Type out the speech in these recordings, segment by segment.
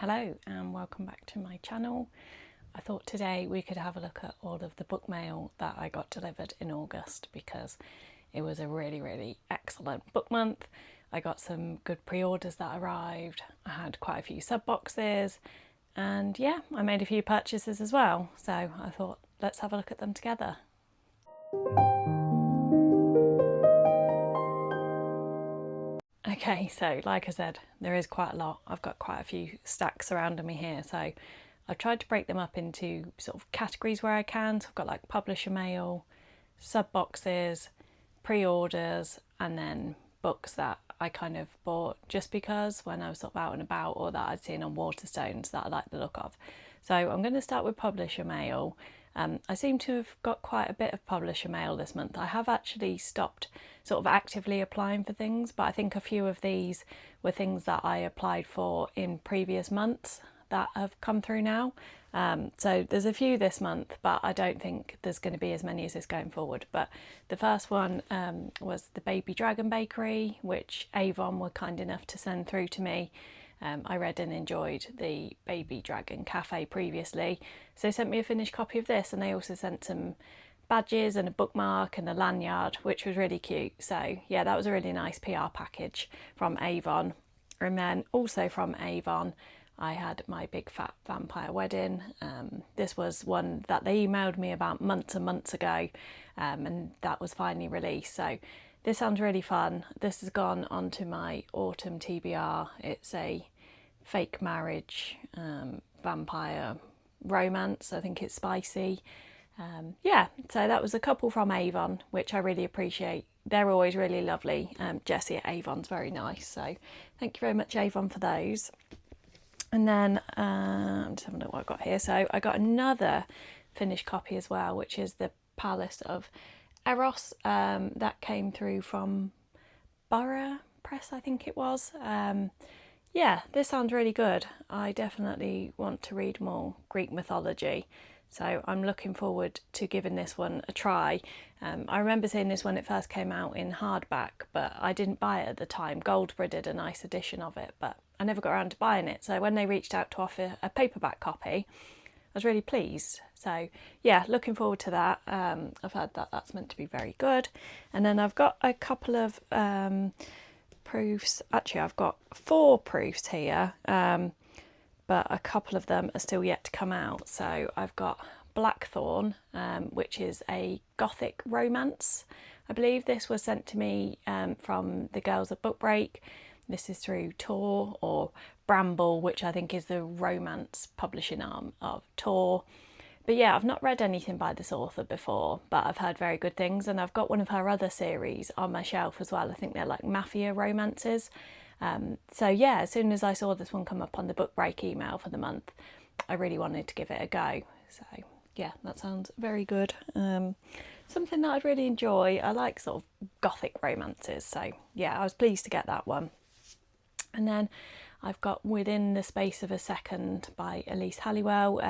Hello and welcome back to my channel. I thought today we could have a look at all of the book mail that I got delivered in August because it was a really excellent book month. I got some good pre-orders that arrived. I had quite a few sub boxes and yeah, I made a few purchases as well. So I thought let's have a look at them together. Okay, so like I said, there is quite a lot. I've got quite a few stacks surrounding me here. So I've tried to break them up into sort of categories where I can. So I've got like publisher mail, sub boxes, pre-orders, and then books that I kind of bought just because when I was sort of out and about or that I'd seen on Waterstones that I like the look of. So I'm going to start with publisher mail. I seem to have got quite a bit of publisher mail this month. I have actually stopped sort of actively applying for things, but I think a few of these were things that I applied for in previous months that have come through now. So there's a few this month, but I don't think there's going to be as many as this going forward. But the first one was the Baby Dragon Bakery, which Avon were kind enough to send through to me. I read and enjoyed the Baby Dragon Cafe previously, so they sent me a finished copy of this, and they also sent some badges and a bookmark and a lanyard, which was really cute. So yeah, that was a really nice PR package from Avon. And then also from Avon I had my Big Fat Vampire Wedding. This was one that they emailed me about months and months ago, and that was finally released. So this sounds really fun. This has gone onto my autumn TBR. It's a fake marriage, vampire romance. I think it's spicy. Yeah, so that was a couple from Avon, which I really appreciate. They're always really lovely. Jessie at Avon's very nice. So thank you very much, Avon, for those. And then I'm just having a look what I've got here. So I got another finished copy as well, which is the Palace of Eros. That came through from Borough Press, I think it was. Yeah, this sounds really good. I definitely want to read more Greek mythology, so I'm looking forward to giving this one a try. I remember seeing this when it first came out in hardback, but I didn't buy it at the time. Goldsborough did a nice edition of it, but I never got around to buying it. So when they reached out to offer a paperback copy, I was really pleased. So yeah, looking forward to that. I've heard that that's meant to be very good. And then I've got a couple of proofs. Actually, I've got 4 proofs here, but a couple of them are still yet to come out. So I've got Blackthorn, which is a gothic romance. I believe this was sent to me from the girls at Book Break. This is through Tor or Bramble, which I think is the romance publishing arm of Tor. But yeah, I've not read anything by this author before, but I've heard very good things, and I've got one of her other series on my shelf as well. I think they're like mafia romances. So yeah, as soon as I saw this one come up on the Book Break email for the month, I really wanted to give it a go. So yeah, that sounds very good. Something that I'd really enjoy. I like sort of gothic romances, so yeah, I was pleased to get that one. And then I've got Within the Space of a Second by Elise Halliwell.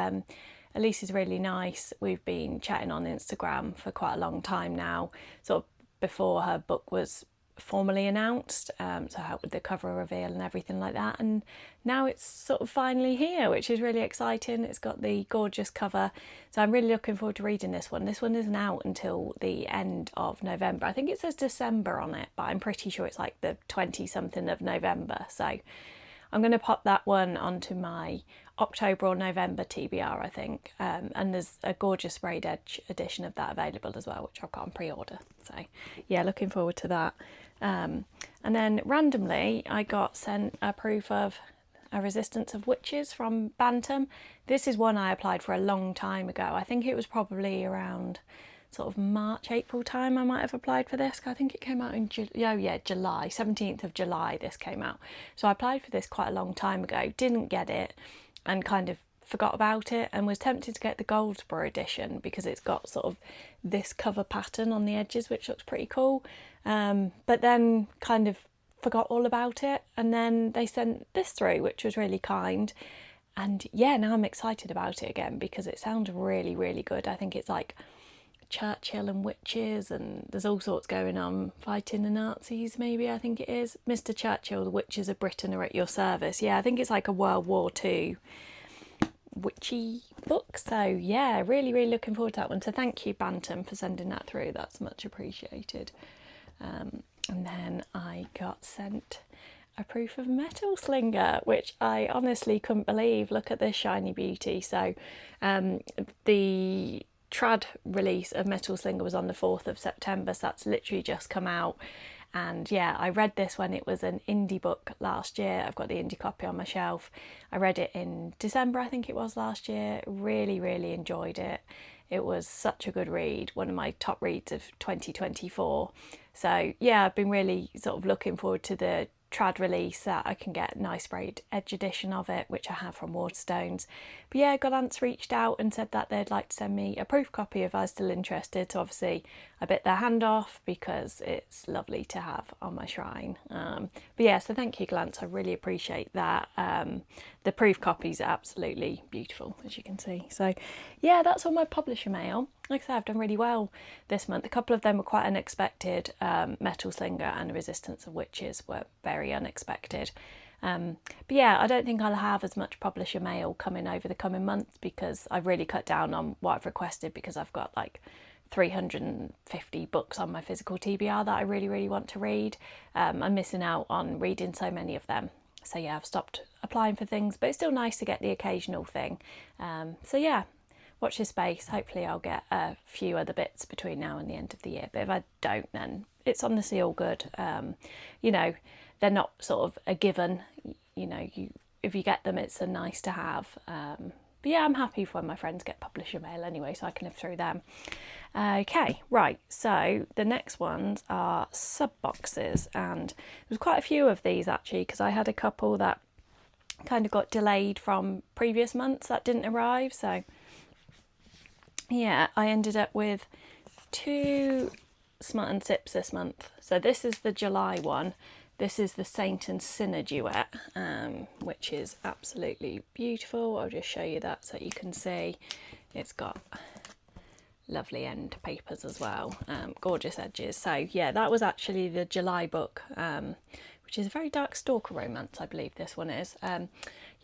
Elise is really nice. We've been chatting on Instagram for quite a long time now, sort of before her book was formally announced, so helped with the cover reveal and everything like that, and now it's sort of finally here, which is really exciting. It's got the gorgeous cover, so I'm really looking forward to reading this one. This one isn't out until the end of November. I think it says December on it, but I'm pretty sure it's like the 20 something of November, so I'm going to pop that one onto my October or November TBR, I think. And there's a gorgeous sprayed edge edition of that available as well, which I've got on pre-order. So yeah, looking forward to that. And then randomly, I got sent a proof of A Resistance of Witches from Bantam. This is one I applied for a long time ago. I think it was probably around sort of March, April time I might have applied for this. I think it came out in July, 17th of July this came out. So I applied for this quite a long time ago, didn't get it and kind of forgot about it, and was tempted to get the Goldsborough edition because it's got sort of this cover pattern on the edges, which looks pretty cool. But then kind of forgot all about it, and then they sent this through, which was really kind. And yeah, now I'm excited about it again because it sounds really good. I think it's like Churchill and witches, and there's all sorts going on. Fighting the Nazis, maybe, I think it is. Mr. Churchill, the witches of Britain are at your service. Yeah, I think it's like a World War II witchy book. So yeah, really, really looking forward to that one. So thank you, Bantam, for sending that through. That's much appreciated. And then I got sent a proof of Metal Slinger, which I honestly couldn't believe. Look at this shiny beauty. So the trad release of Metal Slinger was on the 4th of September, so that's literally just come out. And yeah, I read this when it was an indie book last year. I've got the indie copy on my shelf. I read it in December, I think it was, last year. Really, really enjoyed it. It was such a good read, one of my top reads of 2024. So yeah, I've been really sort of looking forward to the trad release that I can get a nice sprayed edge edition of it, which I have from Waterstones. But yeah, Gollancz reached out and said that they'd like to send me a proof copy if I was still interested. So obviously I bit their hand off because it's lovely to have on my shrine. But yeah, so thank you, Gollancz, I really appreciate that. The proof copies are absolutely beautiful, as you can see. So yeah, that's all my publisher mail. Like I said, I've done really well this month. A couple of them were quite unexpected. Metal Slinger and Resistance of Witches were very unexpected. But yeah, I don't think I'll have as much publisher mail coming over the coming months because I've really cut down on what I've requested, because I've got like 350 books on my physical TBR that I really, really want to read. I'm missing out on reading so many of them. So yeah, I've stopped applying for things, but it's still nice to get the occasional thing. So yeah, watch this space. Hopefully I'll get a few other bits between now and the end of the year. But if I don't, then it's honestly all good. You know, they're not sort of a given. You know, if you get them, it's a nice to have. But yeah, I'm happy for when my friends get publisher mail anyway, so I can live through them. Okay, right, so the next ones are sub boxes, and there's quite a few of these actually, because I had a couple that kind of got delayed from previous months that didn't arrive. So yeah, I ended up with 2 Smut and Sips this month. So this is the July one. This is the Saint and Sinner duet, which is absolutely beautiful. I'll just show you that so you can see. It's got lovely end papers as well, gorgeous edges. So yeah, that was actually the July book, which is a very dark stalker romance, I believe this one is.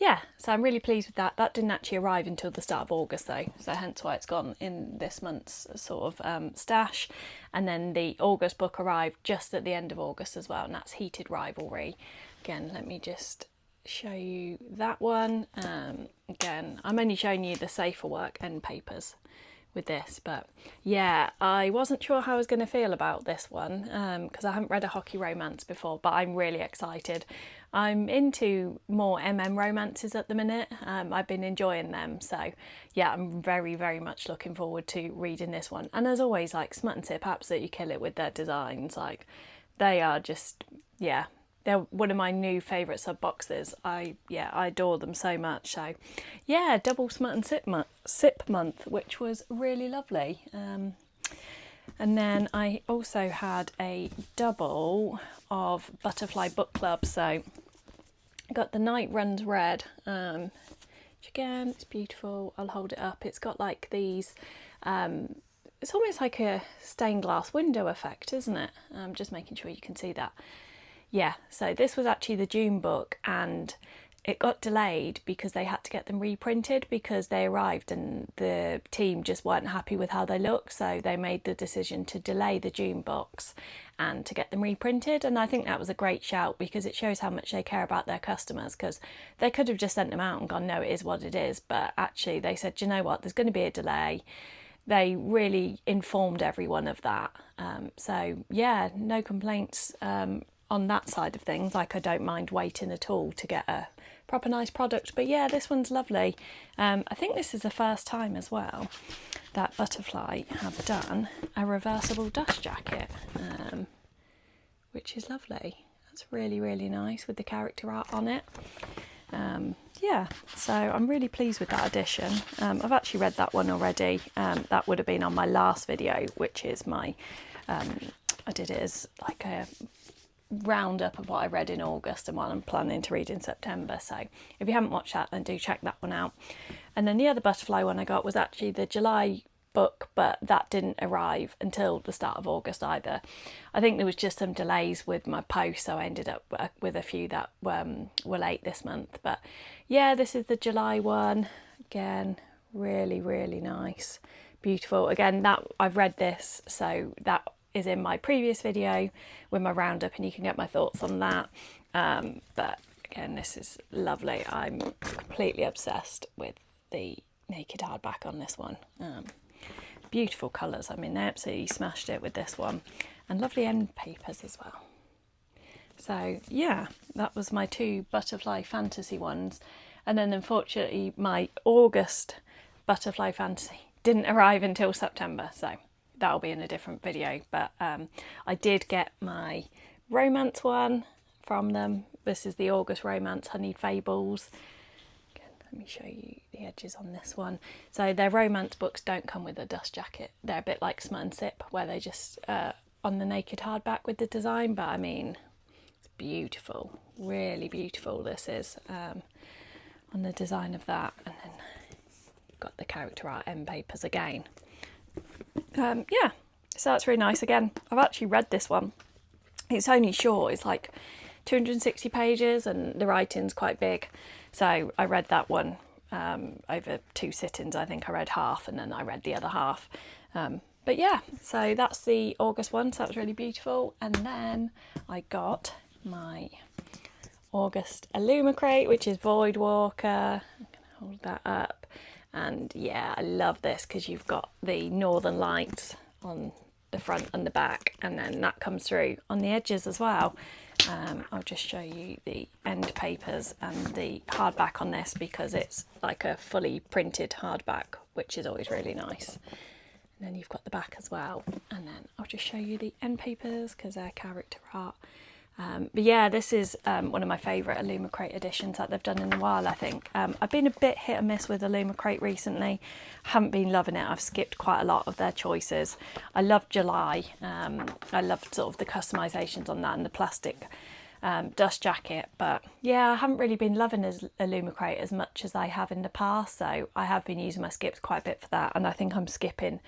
Yeah, so I'm really pleased with that. That didn't actually arrive until the start of August though, so hence why it's gone in this month's sort of stash. And then the August book arrived just at the end of August as well, and that's Heated Rivalry. Again, let me just show you that one. Again, I'm only showing you the safer work end papers with this, but yeah, I wasn't sure how I was going to feel about this one because I haven't read a hockey romance before, but I'm really excited. I'm into more romances at the minute. I've been enjoying them, so yeah, I'm very, very much looking forward to reading this one. And as always, like, Smut and Sip absolutely kill it with their designs. Like, they are just, yeah, they're one of my new favourite sub boxes. I adore them so much. So yeah, double Smut and Sip month, which was really lovely. And then I also had a double of Butterfly Book Club. So I got The Night Runs Red, which again, it's beautiful. I'll hold it up. It's got like these, it's almost like a stained glass window effect, isn't it? Just making sure you can see that. Yeah, so this was actually the June book, and it got delayed because they had to get them reprinted because they arrived and the team just weren't happy with how they look, so they made the decision to delay the June books and to get them reprinted. And I think that was a great shout because it shows how much they care about their customers, because they could have just sent them out and gone, no, it is what it is, but actually they said, you know what, there's going to be a delay. They really informed everyone of that. So yeah, no complaints on that side of things. Like, I don't mind waiting at all to get a proper nice product. But yeah, this one's lovely. I think this is the first time as well that Butterfly have done a reversible dust jacket, which is lovely. That's really, really nice with the character art on it. Yeah, so I'm really pleased with that edition. I've actually read that one already. That would have been on my last video, which is my, I did it as like a roundup of what I read in August and what I'm planning to read in September. So if you haven't watched that, then do check that one out. And then the other Butterfly one I got was actually the July book, but that didn't arrive until the start of August either. I think there was just some delays with my post, so I ended up with a few that were late this month. But yeah, this is the July one. Again, really, really nice, beautiful. Again, that I've read this, so that is in my previous video with my roundup, and you can get my thoughts on that. But again, this is lovely. I'm completely obsessed with the naked hardback on this one. Beautiful colours. I mean, they absolutely smashed it with this one, and lovely end papers as well. So yeah, that was my two butterfly fantasy ones. And then unfortunately my August butterfly fantasy didn't arrive until September, so that'll be in a different video. But I did get my romance one from them. This is the August romance Honeyed Fables. Let me show you the edges on this one. So their romance books don't come with a dust jacket. They're a bit like Smut and Sip, where they just on the naked hardback with the design. But I mean, it's beautiful, really beautiful. This is on the design of that, and then got the character art end papers again. Yeah, so that's really nice. Again, I've actually read this one. It's only short. It's like 260 pages, and the writing's quite big. So I read that one over 2 sittings. I think I read half, and then I read the other half. But yeah, so that's the August one. So that was really beautiful. And then I got my August Illumicrate, which is Voidwalker. I'm going to hold that up. And yeah, I love this because you've got the Northern Lights on the front and the back, and then that comes through on the edges as well. I'll just show you the end papers and the hardback on this, because it's like a fully printed hardback, which is always really nice. And then you've got the back as well, and then I'll just show you the end papers because they're character art. But yeah, this is one of my favourite Illumicrate editions that they've done in a while, I think. I've been a bit hit and miss with Illumicrate recently. Haven't been loving it. I've skipped quite a lot of their choices. I love July. I love sort of the customisations on that and the plastic dust jacket. But yeah, I haven't really been loving Illumicrate as much as I have in the past. So I have been using my skips quite a bit for that. And I think I'm skipping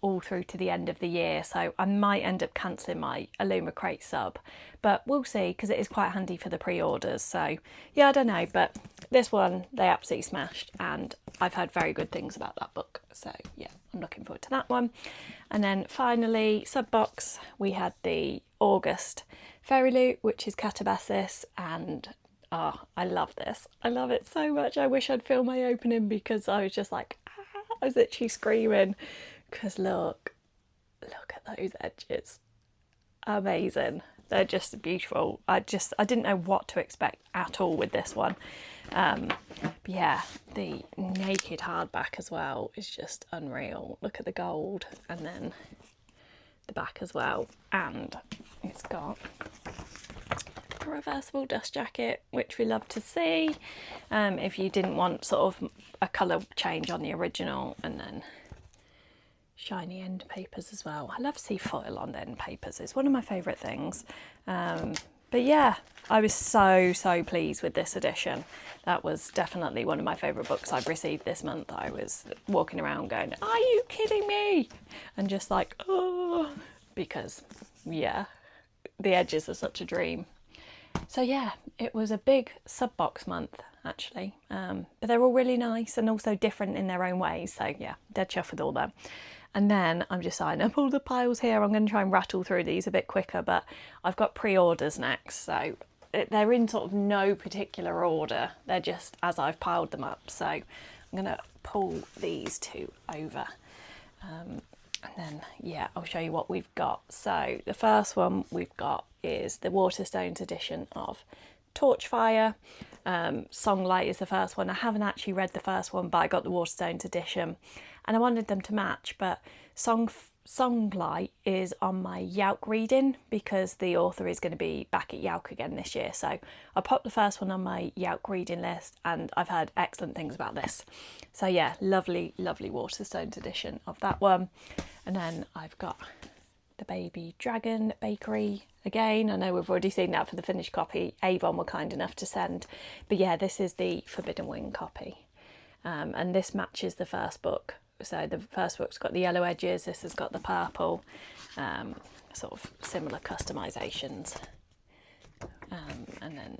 all through to the end of the year, so I might end up cancelling my Illumicrate sub, but we'll see, because it is quite handy for the pre-orders. So yeah, I don't know, but this one they absolutely smashed, and I've heard very good things about that book, so yeah, I'm looking forward to that one. And then finally, sub box, we had the August Fairy Loot, which is Catabasis, and oh, I love this. I love it so much. I wish I'd filmed my opening, because I was just like, I was literally screaming. Because look at those edges, amazing. They're just beautiful. I didn't know what to expect at all with this one. But yeah, the naked hardback as well is just unreal. Look at the gold, and then the back as well. And it's got a reversible dust jacket, which we love to see. If you didn't want sort of a colour change on the original, and then shiny end papers as well. I love sea foil on end papers. It's one of my favourite things. But yeah, I was so pleased with this edition. That was definitely one of my favourite books I've received this month. I was walking around going, are you kidding me? And just like, oh, because yeah, the edges are such a dream. So yeah, it was a big sub box month actually. But they're all really nice and also different in their own ways. So yeah, dead chuffed with all them. And then I'm just signing up all the piles here. I'm going to try and rattle through these a bit quicker, but I've got pre-orders next. So they're in sort of no particular order. They're just as I've piled them up. So I'm going to pull these two over. And then, yeah, I'll show you what we've got. So the first one we've got is the Waterstones edition of Torchfire. Songlight is the first one. I haven't actually read the first one, but I got the Waterstones edition. And I wanted them to match, but Songlight is on my Yauk reading because the author is going to be back at Yauk again this year. So I popped the first one on my Yauk reading list, and I've heard excellent things about this. So yeah, lovely Waterstones edition of that one. And then I've got the Baby Dragon Bakery again. I know we've already seen that for the finished copy. Avon were kind enough to send. But yeah, this is the Forbidden Wing copy. And this matches the first book So the first book's got the yellow edges, this has got the purple, sort of similar customisations, and then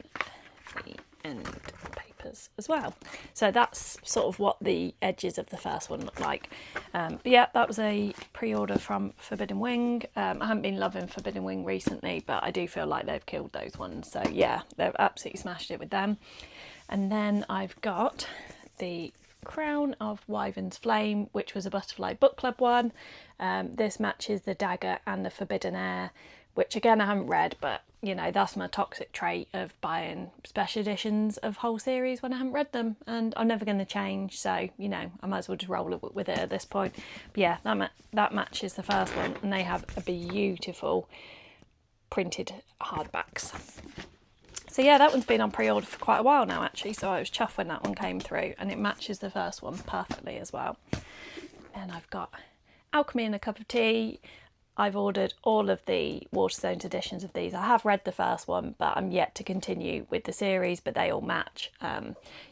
the end papers as well. So that's sort of what the edges of the first one look like. But yeah, that was a pre-order from Forbidden Wing. I haven't been loving Forbidden Wing recently, but I do feel like they've killed those ones. So yeah, they've absolutely smashed it with them. And then I've got the Crown of Wyvern's Flame, which was a Butterfly Book Club one. This matches the Dagger and the Forbidden Air, which again I haven't read, but you know, that's my toxic trait of buying special editions of whole series when I haven't read them, and I'm never going to change, so you know, I might as well just roll it with it at this point. But yeah, that matches the first one, and they have a beautiful printed hardbacks. So yeah, that one's been on pre-order for quite a while now actually, so I was chuffed when that one came through, and it matches the first one perfectly as well. And I've got Alchemy and a Cup of Tea. I've ordered all of the Waterstones editions of these. I have read the first one, but I'm yet to continue with the series, but they all match.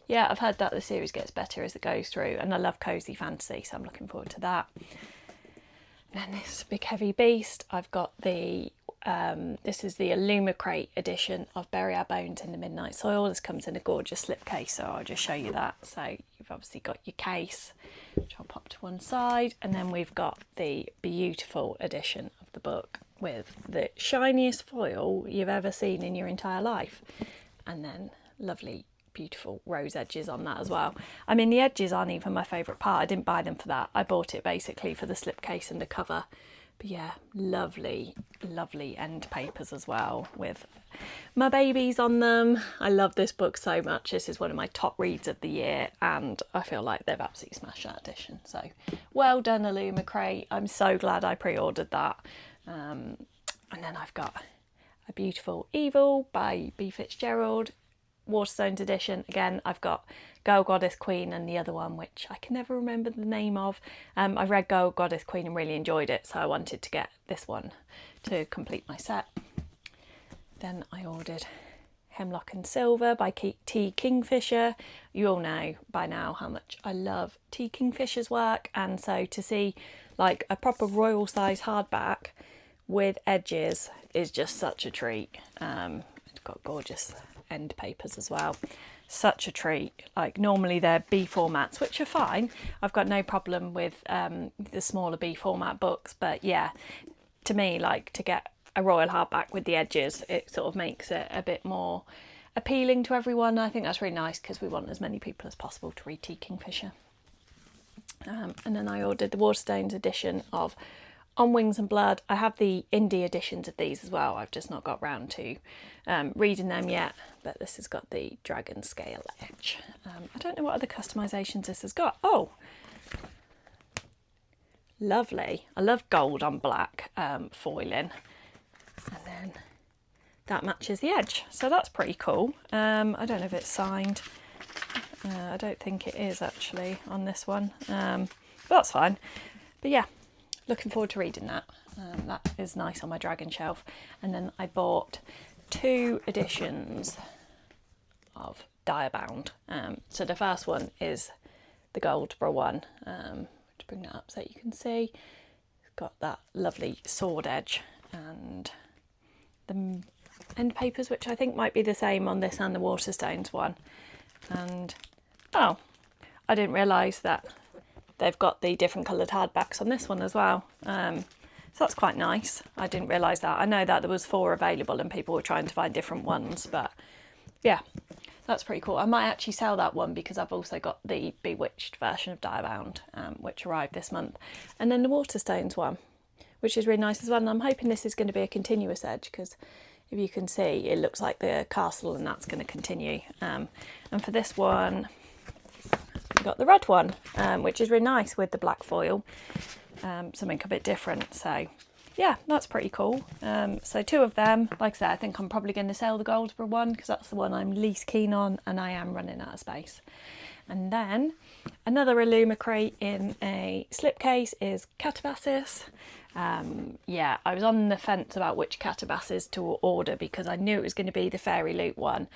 Yeah, I've heard that the series gets better as it goes through, and I love cosy fantasy, so I'm looking forward to that. And then this big heavy beast, I've got the this is the Illumicrate edition of Bury Our Bones in the Midnight Soil. This comes in a gorgeous slipcase, so I'll just show you that. So you've obviously got your case, which I'll pop to one side, and then we've got the beautiful edition of the book with the shiniest foil you've ever seen in your entire life, and then lovely beautiful rose edges on that as well. I mean, the edges aren't even my favourite part. I didn't buy them for that. I bought it basically for the slipcase and the cover. But yeah, lovely, lovely end papers as well with my babies on them. I love this book so much. This is one of my top reads of the year, and I feel like they've absolutely smashed that edition. So well done, Illumicrate. I'm so glad I pre-ordered that. And then I've got A Beautiful Evil by B. Fitzgerald, Waterstones edition. Again, I've got Girl Goddess Queen and the other one, which I can never remember the name of. I've read Girl Goddess Queen and really enjoyed it, so I wanted to get this one to complete my set. Then I ordered Hemlock and Silver by T. Kingfisher. You all know by now how much I love T. Kingfisher's work, and so to see like a proper royal size hardback with edges is just such a treat. It's got gorgeous end papers as well. Such a treat. Like normally they're B formats, which are fine. I've got no problem with the smaller B format books, but yeah, to me, like to get a royal hardback with the edges, it sort of makes it a bit more appealing to everyone. I think that's really nice because we want as many people as possible to read T. Kingfisher. And then I ordered the Waterstones edition of On Wings and Blood. I have the indie editions of these as well. I've just not got round to reading them yet, but this has got the dragon scale edge. I don't know what other customisations this has got. Oh, lovely. I love gold on black foiling. And then that matches the edge. So that's pretty cool. I don't know if it's signed. I don't think it is actually on this one. But that's fine. But yeah, looking forward to reading that. That is nice on my dragon shelf. And then I bought 2 editions of Diabound. So the first one is the Goldsboro one. To bring that up so you can see, it's got that lovely sword edge and the end papers, which I think might be the same on this and the Waterstones one. And oh, I didn't realise that they've got the different coloured hardbacks on this one as well. So that's quite nice. I didn't realise that. I know that there was 4 available and people were trying to find different ones, but yeah, that's pretty cool. I might actually sell that one because I've also got the Bewitched version of Diabound, which arrived this month. And then the Waterstones one, which is really nice as well. And I'm hoping this is going to be a continuous edge because if you can see, it looks like the castle and that's going to continue. And for this one, I've got the red one, which is really nice with the black foil. Something a bit different. So yeah, that's pretty cool. So 2 of them. Like I said, I think I'm probably going to sell the Goldsboro one because that's the one I'm least keen on and I am running out of space. And then another Illumicrate in a slipcase is Catabasis. Yeah, I was on the fence about which Catabasis to order because I knew it was going to be the Fairy Loot one.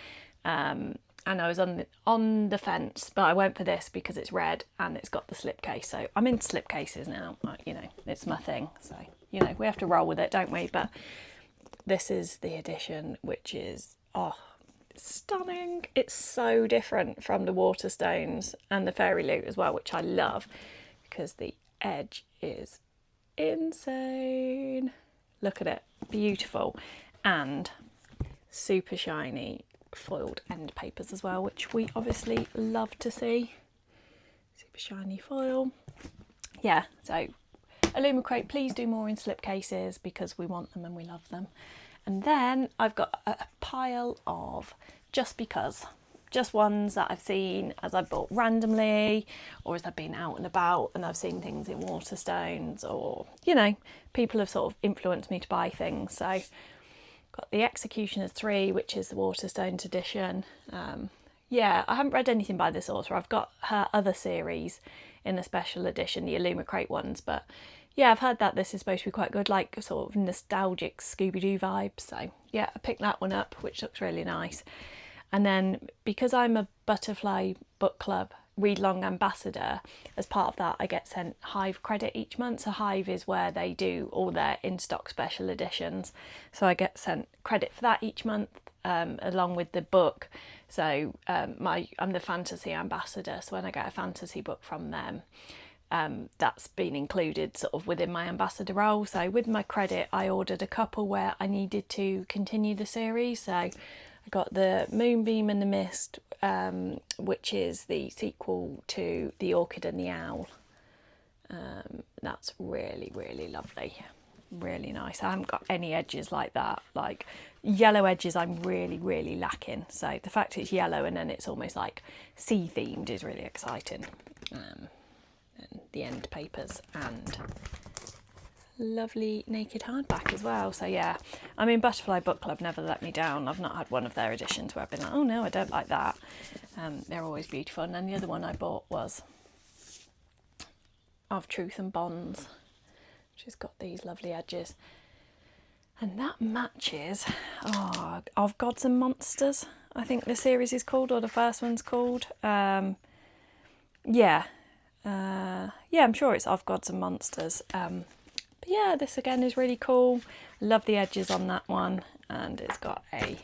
and I was on the fence, but I went for this because it's red and it's got the slipcase. So I'm into slipcases now, you know, it's my thing. So, you know, we have to roll with it, don't we? But this is the edition, which is, oh, stunning. It's so different from the Waterstones and the Fairy Loot as well, which I love because the edge is insane. Look at it, beautiful, and super shiny foiled end papers as well, which we obviously love to see. Super shiny foil. Yeah, so Illumicrate, please do more in slipcases because we want them and we love them. And then I've got a pile of just ones that I've seen as I've bought randomly, or as I've been out and about and I've seen things in Waterstones, or, you know, people have sort of influenced me to buy things. So got the Executioners 3, which is the Waterstones edition. Yeah, I haven't read anything by this author. I've got her other series in a special edition, the Illumicrate ones, but yeah, I've heard that this is supposed to be quite good, like sort of nostalgic Scooby-Doo vibes. So yeah, I picked that one up, which looks really nice. And then because I'm a Butterfly Book Club read-along ambassador, as part of that I get sent Hive credit each month. So Hive is where they do all their in-stock special editions. So I get sent credit for that each month, along with the book. So I'm the fantasy ambassador. So when I get a fantasy book from them, that's been included sort of within my ambassador role. So with my credit, I ordered a couple where I needed to continue the series. So I got the Moonbeam and the Mist, which is the sequel to The Orchid and the Owl. That's really, really lovely. Really nice. I haven't got any edges like that. Like yellow edges I'm really, really lacking. So the fact it's yellow and then it's almost like sea themed is really exciting. And the end papers and lovely naked hardback as well. So yeah, I mean, Butterfly Book Club never let me down. I've not had one of their editions where I've been like, oh no, I don't like that. They're always beautiful. And then the other one I bought was Of Truth and Bonds, which has got these lovely edges, and that matches Of Gods and Monsters, I think the series is called, or the first one's called. Yeah, I'm sure it's Of Gods and Monsters. But yeah, this again is really cool. I love the edges on that one, and it's got a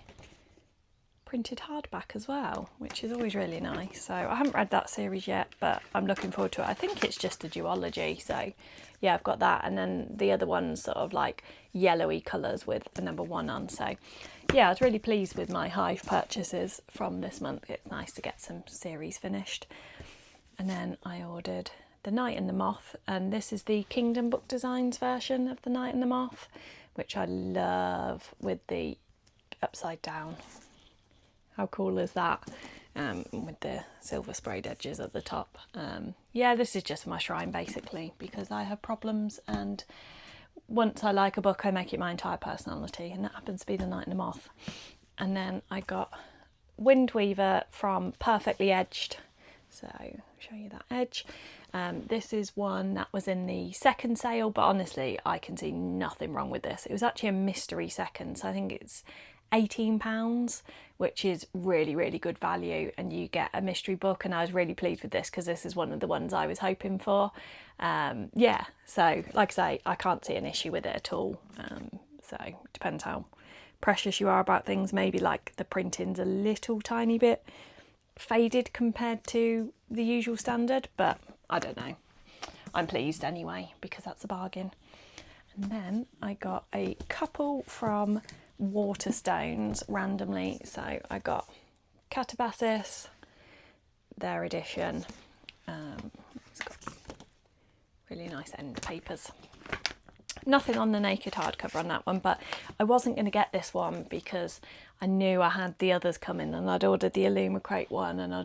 printed hardback as well, which is always really nice. So I haven't read that series yet, but I'm looking forward to it. I think it's just a duology, so yeah, I've got that, and then the other one's sort of like yellowy colours with the number 1 on. So yeah, I was really pleased with my Hive purchases from this month. It's nice to get some series finished. And then I ordered The Knight and the Moth, and this is the Kingdom Book Designs version of The Knight and the Moth, which I love, with the upside down. How cool is that? With the silver sprayed edges at the top. Yeah, this is just my shrine basically, because I have problems, and once I like a book I make it my entire personality, and that happens to be The Knight and the Moth. And then I got Windweaver from Perfectly Edged. So I'll show you that edge. This is one that was in the second sale, but honestly I can see nothing wrong with this. It was actually a mystery second, so I think it's £18, which is really, really good value, and you get a mystery book, and I was really pleased with this because this is one of the ones I was hoping for. Yeah, so like I say, I can't see an issue with it at all. So it depends how precious you are about things. Maybe like the printing's a little tiny bit faded compared to the usual standard, but I don't know. I'm pleased anyway because that's a bargain. And then I got a couple from Waterstones randomly. So I got Catabasis, their edition. It's got really nice end papers. Nothing on the naked hardcover on that one, but I wasn't going to get this one because I knew I had the others coming, and I'd ordered the Illumicrate one, and I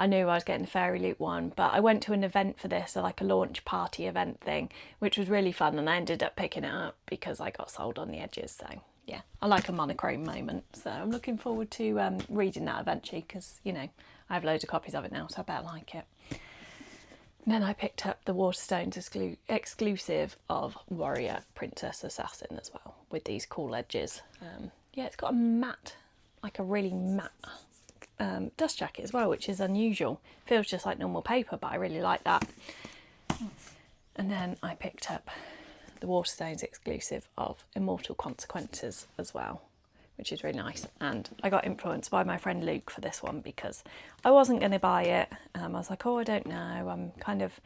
knew I was getting the Fairy Loot one, but I went to an event for this, so like a launch party event thing, which was really fun, and I ended up picking it up because I got sold on the edges. So yeah, I like a monochrome moment, so I'm looking forward to reading that eventually, because, you know, I have loads of copies of it now, so I better like it. And then I picked up the Waterstones exclusive of Warrior Princess Assassin as well, with these cool edges. Yeah, it's got a matte, like a really matte dust jacket as well, which is unusual. Feels just like normal paper, but I really like that. And then I picked up the Waterstones exclusive of Immortal Consequences as well, which is really nice. And I got influenced by my friend Luke for this one because I wasn't going to buy it. I was like, oh, I don't know. I'm kind of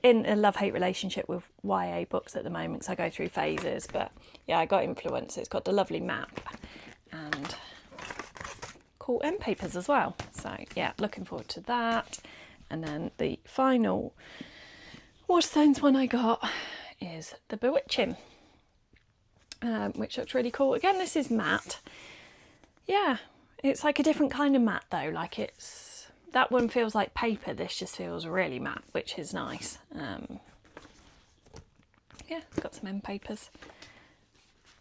in a love-hate relationship with YA books at the moment, so I go through phases. But yeah, I got influenced. It's got the lovely map and cool end papers as well. So yeah, looking forward to that. And then the final Waterstones one I got is The Bewitching, which looks really cool. Again, this is matte. Yeah, it's like a different kind of matte though. Like that one feels like paper. This just feels really matte, which is nice. Yeah, got some end papers.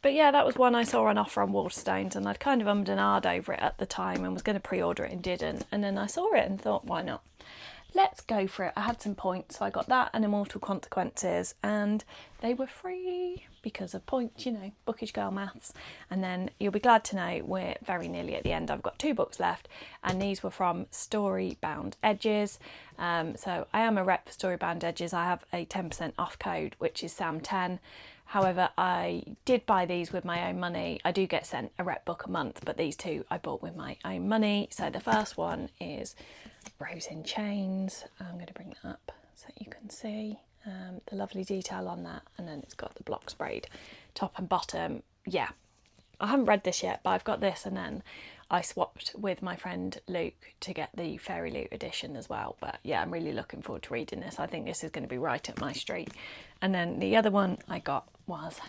But yeah, that was one I saw on offer on Waterstones, and I'd kind of ummed and ahed over it at the time and was going to pre-order it and didn't. And then I saw it and thought, why not? Let's go for it. I had some points, so I got that and Immortal Consequences, and they were free because of points, you know, bookish girl maths. And then you'll be glad to know we're very nearly at the end. I've got 2 books left, and these were from Storybound Edges. So I am a rep for Storybound Edges. I have a 10% off code, which is Sam10. However, I did buy these with my own money. I do get sent a rep book a month, but these 2 I bought with my own money. So the first one is Rose in Chains. I'm going to bring that up so you can see the lovely detail on that. And then it's got the block sprayed top and bottom. Yeah, I haven't read this yet, but I've got this, and then I swapped with my friend Luke to get the Fairy Loot edition as well. But yeah, I'm really looking forward to reading this. I think this is going to be right up my street. And then the other one I got was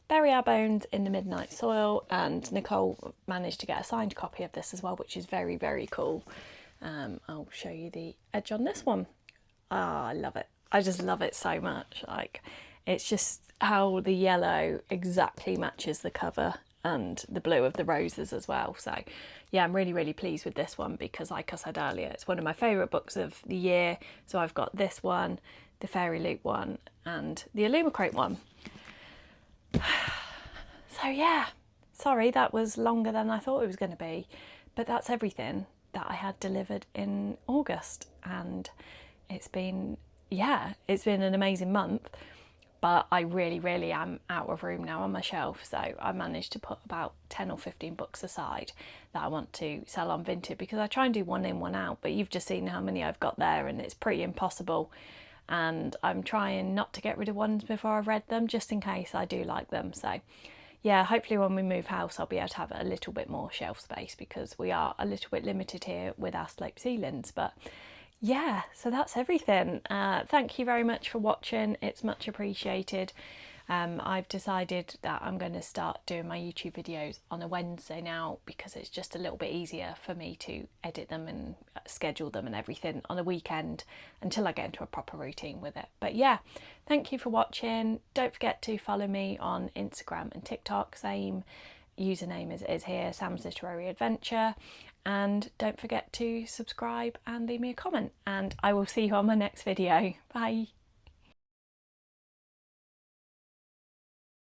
Bury Our Bones in the Midnight Soil, and Nicole managed to get a signed copy of this as well, which is very, very cool. I'll show you the edge on this one. Ah, I love it. I just love it so much. Like, it's just how the yellow exactly matches the cover and the blue of the roses as well. So yeah, I'm really, really pleased with this one because, like I said earlier, it's one of my favourite books of the year. So I've got this one, the Fairy Loot one, and the Illumicrate one. So yeah, sorry that was longer than I thought it was going to be, but that's everything that I had delivered in August, and it's been an amazing month. But I really am out of room now on my shelf, so I managed to put about 10 or 15 books aside that I want to sell on Vinted, because I try and do one in, one out, but you've just seen how many I've got there and it's pretty impossible. And I'm trying not to get rid of ones before I've read them, just in case I do like them. So yeah, hopefully when we move house I'll be able to have a little bit more shelf space, because we are a little bit limited here with our slope ceilings. But yeah, so that's everything. Thank you very much for watching. It's much appreciated. I've decided that I'm going to start doing my YouTube videos on a Wednesday now, because it's just a little bit easier for me to edit them and schedule them and everything on a weekend until I get into a proper routine with it. But yeah, thank you for watching. Don't forget to follow me on Instagram and TikTok. Same username as it is here, Sam's Literary Adventure. And don't forget to subscribe and leave me a comment, and I will see you on my next video. Bye.